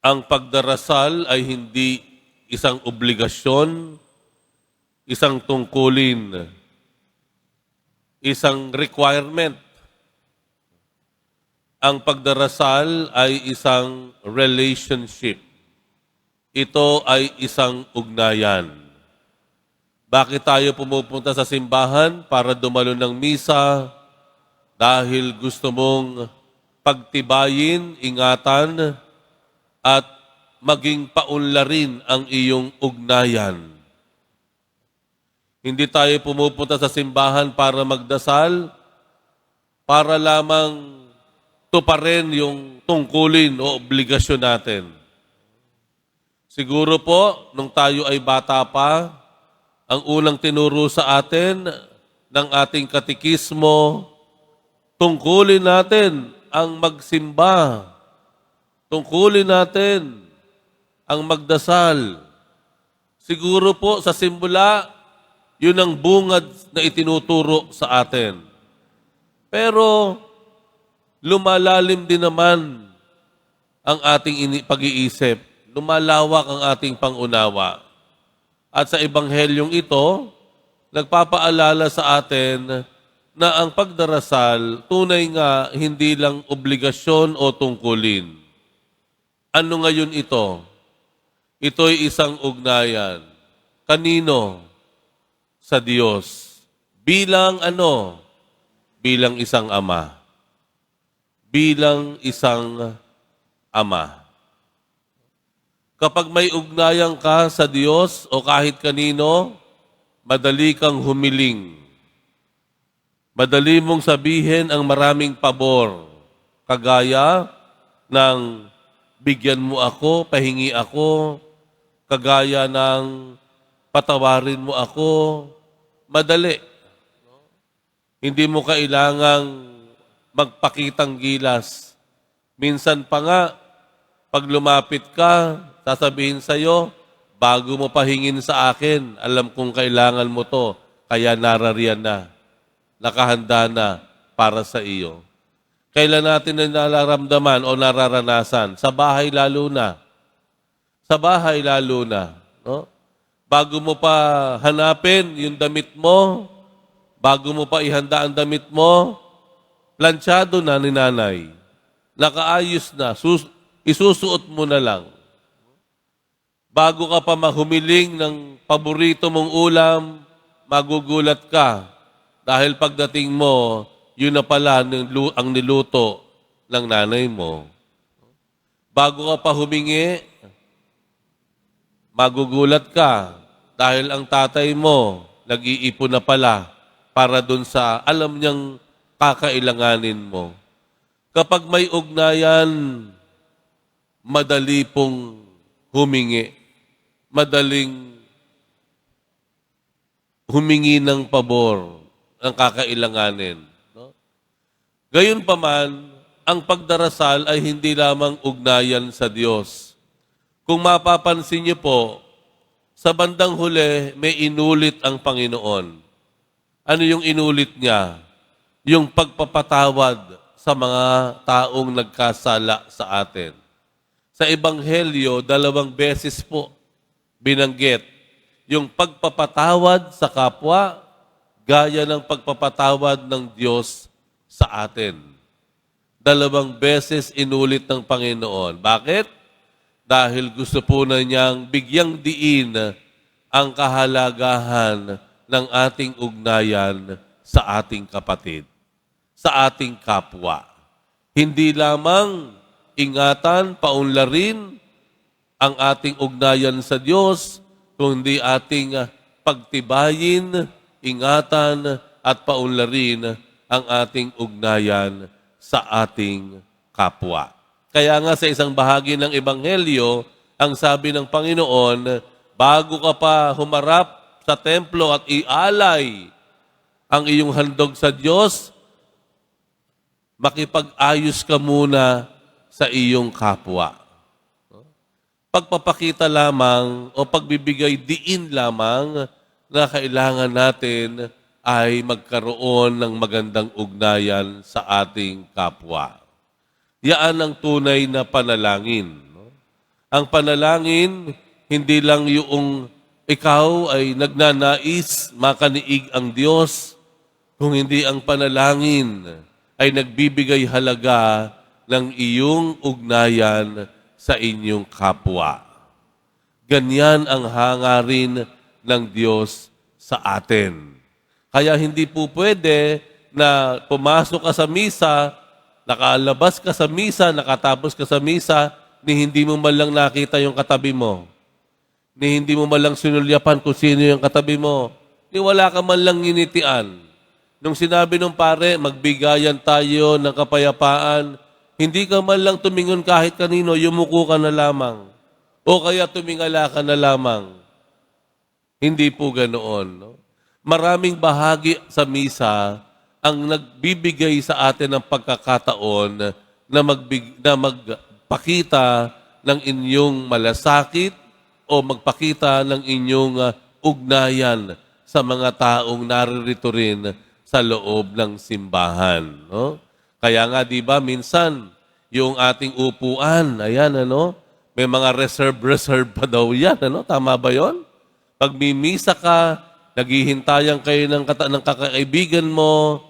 Ang pagdarasal ay hindi isang obligasyon, isang tungkulin, isang requirement. Ang pagdarasal ay isang relationship. Ito ay isang ugnayan. Bakit tayo pumupunta sa simbahan para dumalo ng misa? Dahil gusto mong pagtibayin, ingatan, at maging paunlarin ang iyong ugnayan. Hindi tayo pumupunta sa simbahan para magdasal, para lamang tuparin yung tungkulin o obligasyon natin. Siguro po, nung tayo ay bata pa, ang unang tinuro sa atin ng ating katikismo, tungkulin natin ang magsimba. Tungkulin natin ang magdasal. Siguro po sa simula, yun ang bungad na itinuturo sa atin. Pero lumalalim din naman ang ating pag-iisip. Lumalawak ang ating pangunawa. At sa ebanghelyong ito, nagpapaalala sa atin na ang pagdarasal tunay nga hindi lang obligasyon o tungkulin. Ano ngayon ito? Ito'y isang ugnayan. Kanino? Sa Diyos. Bilang ano? Bilang isang ama. Bilang isang ama. Kapag may ugnayan ka sa Diyos o kahit kanino, madali kang humiling. Madali mong sabihin ang maraming pabor. Kagaya ng bigyan mo ako, pahingi ako, kagaya ng patawarin mo ako, madali. Hindi mo kailangang magpakitang gilas. Minsan pa nga, pag lumapit ka, sasabihin sa'yo, bago mo pahingin sa akin, alam kong kailangan mo to, kaya narariyan na, nakahanda na para sa iyo. Kailan natin na nararamdaman o nararanasan? Sa bahay lalo na. Sa bahay lalo na. No? Bago mo pa hanapin yung damit mo, bago mo pa ihanda ang damit mo, planchado na ni nanay. Nakaayos na. Isusuot mo na lang. Bago ka pa mahumiling ng paborito mong ulam, magugulat ka. Dahil pagdating mo, yun na pala ang niluto ng nanay mo. Bago ka pa humingi, magugulat ka dahil ang tatay mo nag-iipon na pala para dun sa alam niyang kakailanganin mo. Kapag may ugnayan, madali pong humingi. Madaling humingi ng pabor ang kakailanganin. Gayunpaman, ang pagdarasal ay hindi lamang ugnayan sa Diyos. Kung mapapansin niyo po, sa bandang huli, may inulit ang Panginoon. Ano yung inulit niya? Yung pagpapatawad sa mga taong nagkasala sa atin. Sa Ebanghelyo, 2 beses po binanggit yung pagpapatawad sa kapwa, gaya ng pagpapatawad ng Diyos sa atin. 2 beses inulit ng Panginoon. Bakit? Dahil gusto po na niyang bigyang diin ang kahalagahan ng ating ugnayan sa ating kapatid, sa ating kapwa. Hindi lamang ingatan, paunlarin ang ating ugnayan sa Diyos, kundi ating pagtibayin, ingatan, at paunlarin ang ating ugnayan sa ating kapwa. Kaya nga sa isang bahagi ng Ebanghelyo, ang sabi ng Panginoon, bago ka pa humarap sa templo at ialay ang iyong handog sa Diyos, makipag-ayos ka muna sa iyong kapwa. Pagpapakita lamang o pagbibigay diin lamang na kailangan natin ay magkaroon ng magandang ugnayan sa ating kapwa. Yaan ang tunay na panalangin. No? Ang panalangin, hindi lang yung ikaw ay nagnanais makaniig ang Diyos, kung hindi ang panalangin ay nagbibigay halaga ng iyong ugnayan sa inyong kapwa. Ganyan ang hangarin ng Diyos sa atin. Kaya hindi po pwede na pumasok ka sa misa, nakalabas ka sa misa, nakatapos ka sa misa, ni hindi mo man lang nakita yung katabi mo. Ni hindi mo man lang sinulyapan kung sino yung katabi mo. Ni wala ka man lang nginitian. Nung sinabi nung pare, magbigayan tayo ng kapayapaan, hindi ka man lang tumingon kahit kanino, yumuko ka na lamang. O kaya tumingala ka na lamang. Hindi po ganoon. No? Maraming bahagi sa misa ang nagbibigay sa atin ng pagkakataon na magpakita ng inyong malasakit o magpakita ng inyong ugnayan sa mga taong naririto rin sa loob ng simbahan. No? Kaya nga, di ba, minsan, yung ating upuan, ayan, may mga reserve pa daw yan, Tama ba yon? Pag mimisa ka, naghihintayan kayo ng kakaibigan mo,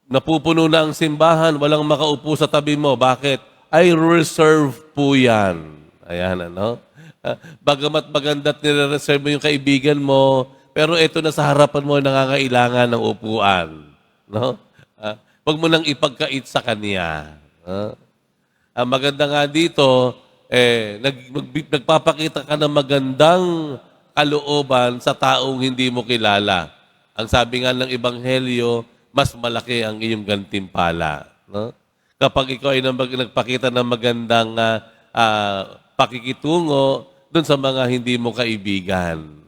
napupuno na ang simbahan, walang makaupo sa tabi mo. Bakit? Ay reserve po yan. Ayan, Bagamat maganda't nire-reserve mo yung kaibigan mo, pero ito na sa harapan mo nangangailangan ng upuan. No? Huwag mo nang ipagkait sa kanya. Ang maganda nga dito, nagpapakita ka ng magandang kalooban sa taong hindi mo kilala. Ang sabi nga ng Ebanghelyo, mas malaki ang iyong gantimpala. No? Kapag ikaw ay nagpakita ng magandang pakikitungo dun sa mga hindi mo kaibigan.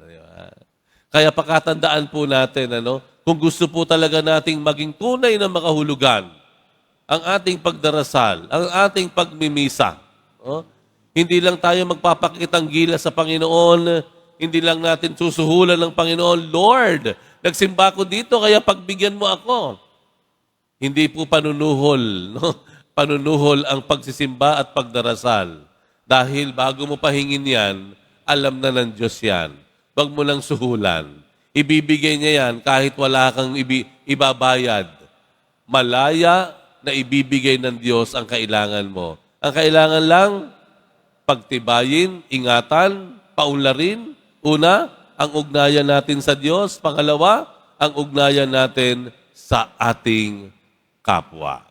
Kaya pakatandaan po natin, kung gusto po talaga nating maging tunay na makahulugan, ang ating pagdarasal, ang ating pagmimisa, hindi lang tayo magpapakitang gilas sa Panginoon, hindi lang natin susuhulan ng Panginoon, Lord, nagsimba ko dito, kaya pagbigyan mo ako. Hindi po panunuhol, panunuhol ang pagsisimba at pagdarasal. Dahil bago mo pahingin yan, alam na ng Diyos yan. Huwag mo lang suhulan. Ibibigay niya yan kahit wala kang ibabayad. Malaya na ibibigay ng Diyos ang kailangan mo. Ang kailangan lang, pagtibayin, ingatan, paunlarin. Una, ang ugnayan natin sa Diyos. Pangalawa, ang ugnayan natin sa ating kapwa.